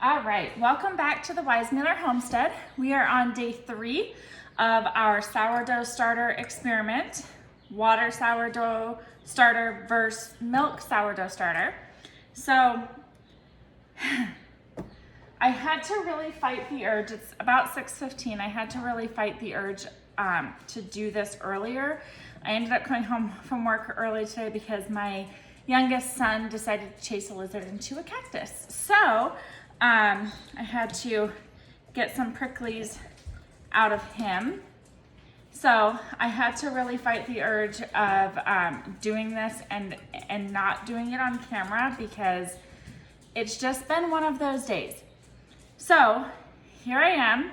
All right, welcome back to the Weismuller Homestead. We are on day 3 of our sourdough starter experiment, water sourdough starter versus milk sourdough starter. So I had to really fight the urge. It's about 6:15. I had to really fight the urge to do this earlier. I ended up coming home from work early today because my youngest son decided to chase a lizard into a cactus. So I had to get some pricklies out of him. So I had to really fight the urge of doing this and not doing it on camera because it's just been one of those days. So here I am,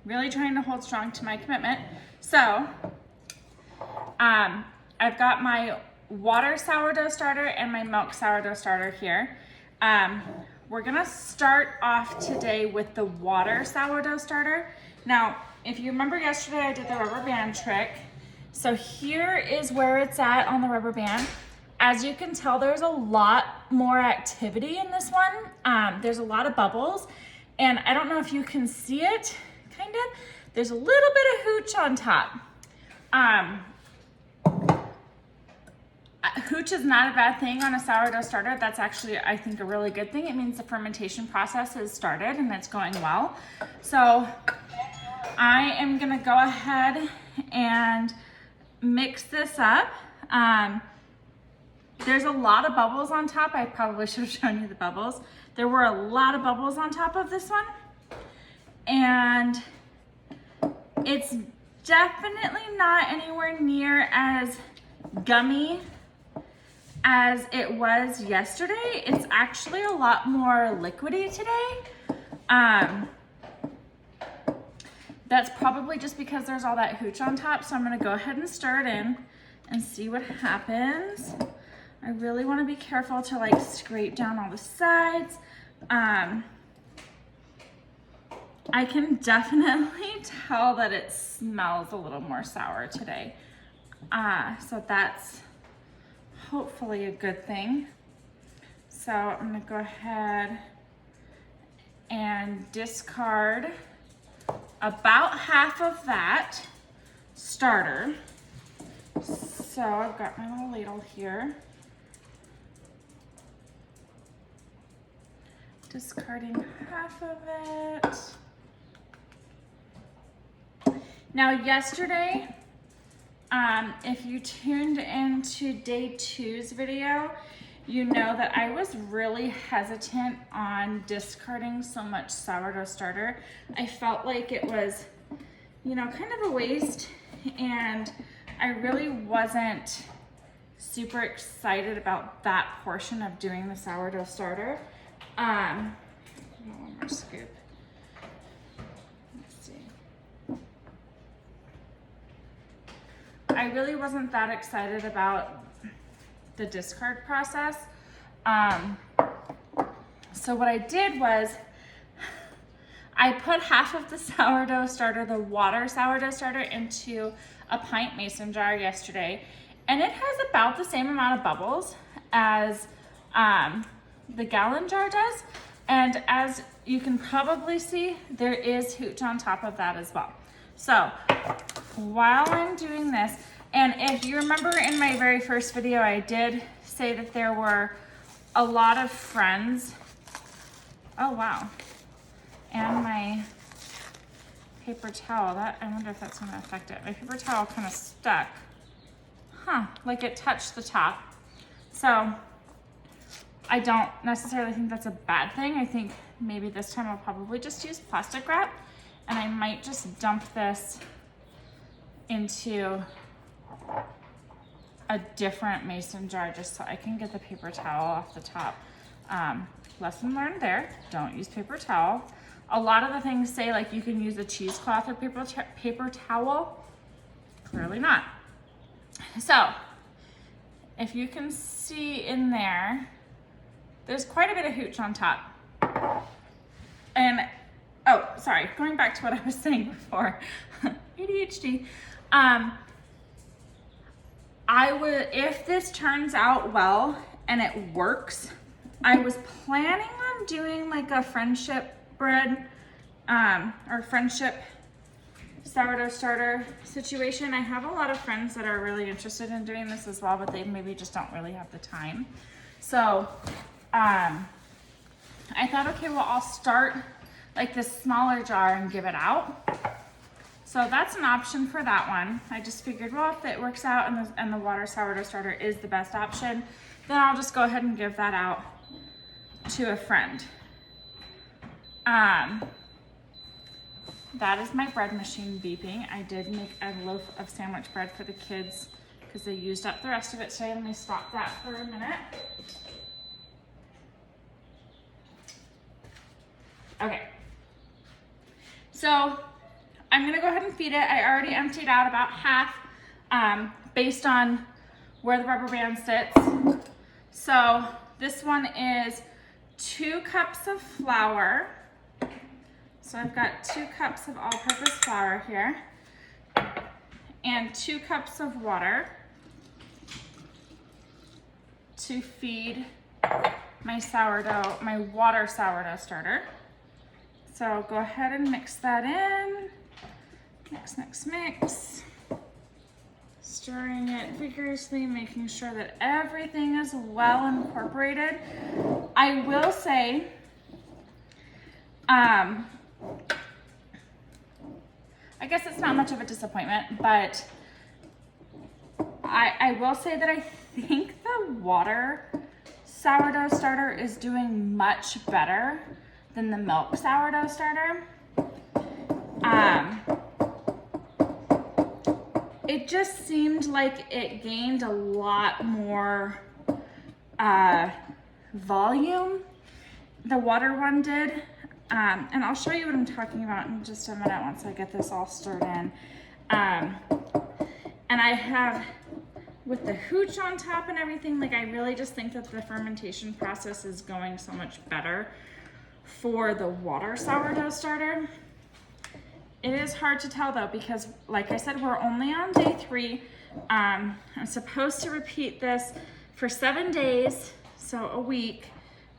really trying to hold strong to my commitment. So I've got my water sourdough starter and my milk sourdough starter here. We're gonna start off today with the water sourdough starter. Now, if you remember yesterday, I did the rubber band trick. So here is where it's at on the rubber band. As you can tell, there's a lot more activity in this one. There's a lot of bubbles, and I don't know if you can see it, kind of. There's a little bit of hooch on top. Hooch is not a bad thing on a sourdough starter. That's actually, I think, a really good thing. It means the fermentation process has started and it's going well. So I am gonna go ahead and mix this up. There's a lot of bubbles on top. I probably should have shown you the bubbles. There were a lot of bubbles on top of this one. And it's definitely not anywhere near as gummy as it was yesterday. It's actually a lot more liquidy today. That's probably just because there's all that hooch on top. So I'm gonna go ahead and stir it in and see what happens. I really wanna be careful to like scrape down all the sides. I can definitely tell that it smells a little more sour today. So that's hopefully a good thing. So I'm gonna go ahead and discard about half of that starter. So I've got my little ladle here. Discarding half of it. Now yesterday, if you tuned into day 2's video, you know that I was really hesitant on discarding so much sourdough starter. I felt like it was, you know, kind of a waste, and I really wasn't super excited about that portion of doing the sourdough starter. One more scoop. Let's see. I really wasn't that excited about the discard process. So what I did was I put half of the sourdough starter, the water sourdough starter, into a pint mason jar yesterday, and it has about the same amount of bubbles as the gallon jar does. And as you can probably see, there is hooch on top of that as well. So while I'm doing this, and if you remember in my very first video, I did say that there were a lot of friends. Oh, wow. And my paper towel, I wonder if that's gonna affect it. My paper towel kind of stuck. Like it touched the top. So I don't necessarily think that's a bad thing. I think maybe this time I'll probably just use plastic wrap, and I might just dump this into a different mason jar just so I can get the paper towel off the top. Lesson learned there, don't use paper towel. A lot of the things say like you can use a cheesecloth or paper towel. Clearly not. So if you can see in there, there's quite a bit of hooch on top. And, oh, sorry, going back to what I was saying before, ADHD. If this turns out well and it works, I was planning on doing like a friendship bread or friendship sourdough starter situation. I have a lot of friends that are really interested in doing this as well, but they maybe just don't really have the time. So I thought, okay, well, I'll start like this smaller jar and give it out. So that's an option for that one. I just figured, well, if it works out and the water sourdough starter is the best option, then I'll just go ahead and give that out to a friend. That is my bread machine beeping. I did make a loaf of sandwich bread for the kids because they used up the rest of it today. Let me stop that for a minute. Okay. So I'm gonna go ahead and feed it. I already emptied out about half based on where the rubber band sits. So this one is 2 cups of flour. So I've got 2 cups of all-purpose flour here and 2 cups of water to feed my sourdough, my water sourdough starter. So go ahead and mix that in. Mix, mix, mix. Stirring it vigorously, making sure that everything is well incorporated. I will say, I guess it's not much of a disappointment, but I will say that I think the water sourdough starter is doing much better than the milk sourdough starter. It just seemed like it gained a lot more volume. The water one did. And I'll show you what I'm talking about in just a minute once I get this all stirred in. And I have, with the hooch on top and everything, like I really just think that the fermentation process is going so much better for the water sourdough starter. It is hard to tell though, because like I said, we're only on day 3. I'm supposed to repeat this for 7 days, so a week.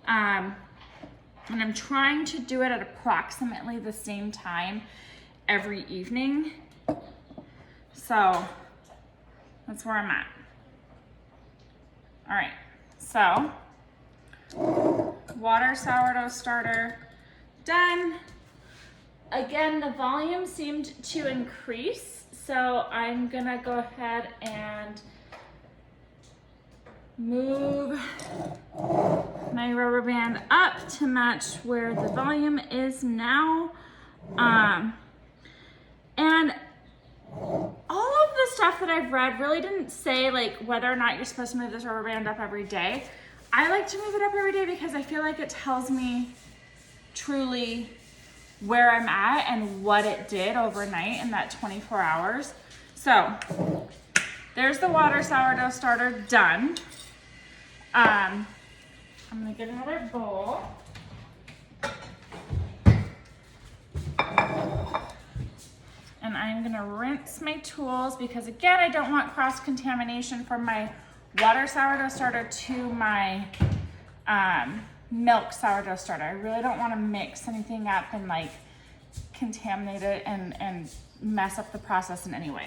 And I'm trying to do it at approximately the same time every evening. So that's where I'm at. All right, so water sourdough starter done. Again, the volume seemed to increase, so I'm gonna go ahead and move my rubber band up to match where the volume is now. And all of the stuff that I've read really didn't say like whether or not you're supposed to move this rubber band up every day. I like to move it up every day because I feel like it tells me truly where I'm at and what it did overnight in that 24 hours. So there's the water sourdough starter done. I'm gonna get another bowl. And I'm gonna rinse my tools because again, I don't want cross-contamination from my water sourdough starter to my milk sourdough starter. I really don't wanna mix anything up and like contaminate it and mess up the process in any way.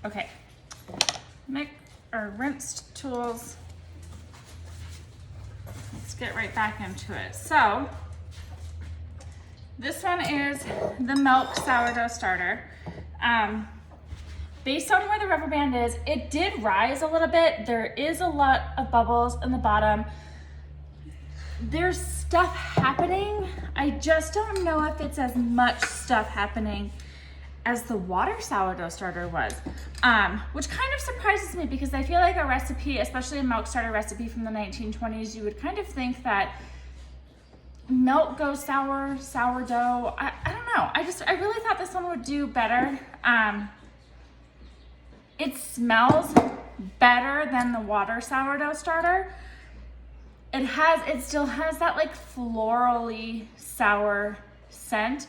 Okay, rinsed tools. Let's get right back into it. So this one is the milk sourdough starter. Based on where the rubber band is, it did rise a little bit. There is a lot of bubbles in the bottom. There's stuff happening. I just don't know if it's as much stuff happening as the water sourdough starter was, which kind of surprises me because I feel like a recipe, especially a milk starter recipe from the 1920s, you would kind of think that milk goes sour, sourdough. I don't know. I really thought this one would do better. It smells better than the water sourdough starter. It still has that like florally sour scent,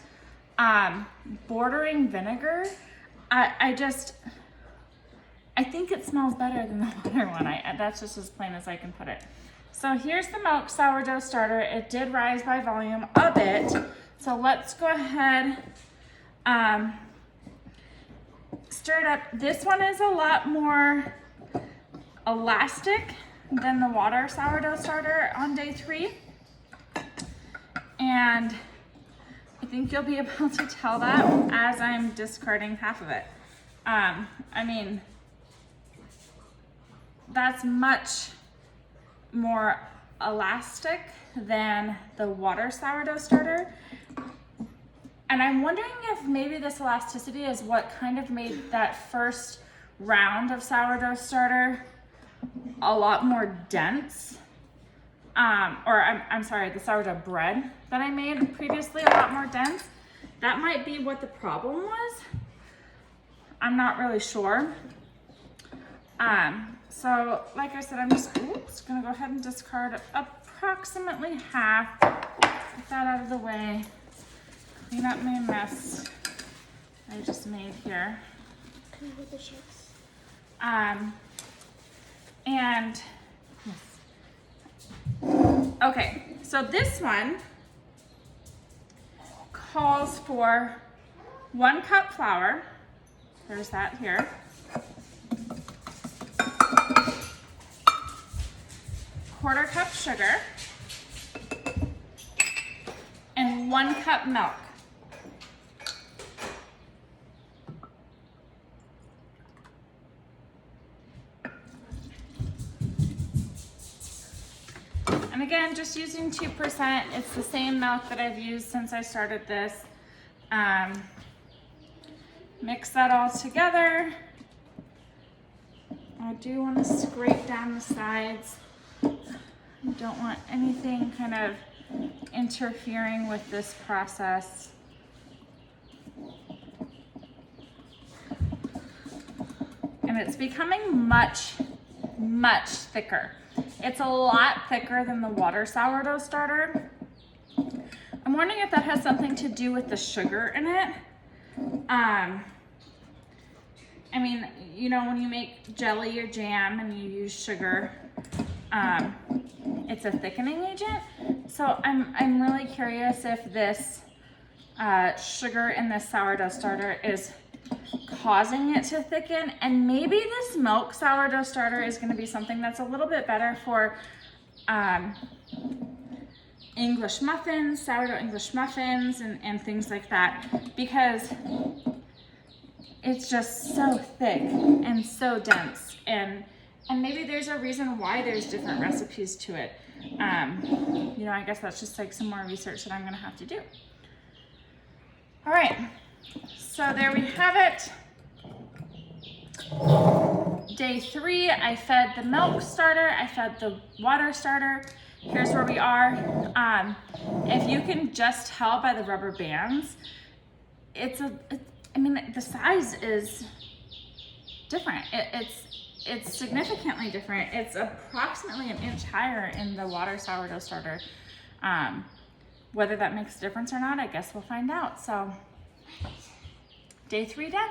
bordering vinegar. I think it smells better than the water one. That's just as plain as I can put it. So here's the milk sourdough starter. It did rise by volume a bit. So let's go ahead, stir it up. This one is a lot more elastic than the water sourdough starter on day 3. And I think you'll be able to tell that as I'm discarding half of it. I mean, that's much more elastic than the water sourdough starter. And I'm wondering if maybe this elasticity is what kind of made that first round of sourdough starter a lot more dense. I'm sorry, the sourdough bread that I made previously a lot more dense. That might be what the problem was. I'm not really sure. So like I said, I'm just gonna go ahead and discard approximately half. Get that out of the way. Clean up my mess I just made here. With the chips. And yes. Okay, so this one calls for 1 cup flour. There's that here. Quarter cup sugar and 1 cup milk. And again, just using 2%. It's the same milk that I've used since I started this. Mix that all together. I do want to scrape down the sides. I don't want anything kind of interfering with this process. And it's becoming much, much thicker. It's a lot thicker than the water sourdough starter. I'm wondering if that has something to do with the sugar in it. I mean, you know, when you make jelly or jam and you use sugar, it's a thickening agent. So I'm really curious if this sugar in this sourdough starter is causing it to thicken, and maybe this milk sourdough starter is going to be something that's a little bit better for English muffins, sourdough English muffins, and things like that, because it's just so thick and so dense, and maybe there's a reason why there's different recipes to it. You know, I guess that's just like some more research that I'm going to have to do. All right, so there we have it. Day 3, I fed the milk starter, I fed the water starter. Here's where we are. If you can just tell by the rubber bands, I mean, the size is different. It's significantly different. It's approximately 1 inch higher in the water sourdough starter. Whether that makes a difference or not, I guess we'll find out. So, day 3 done.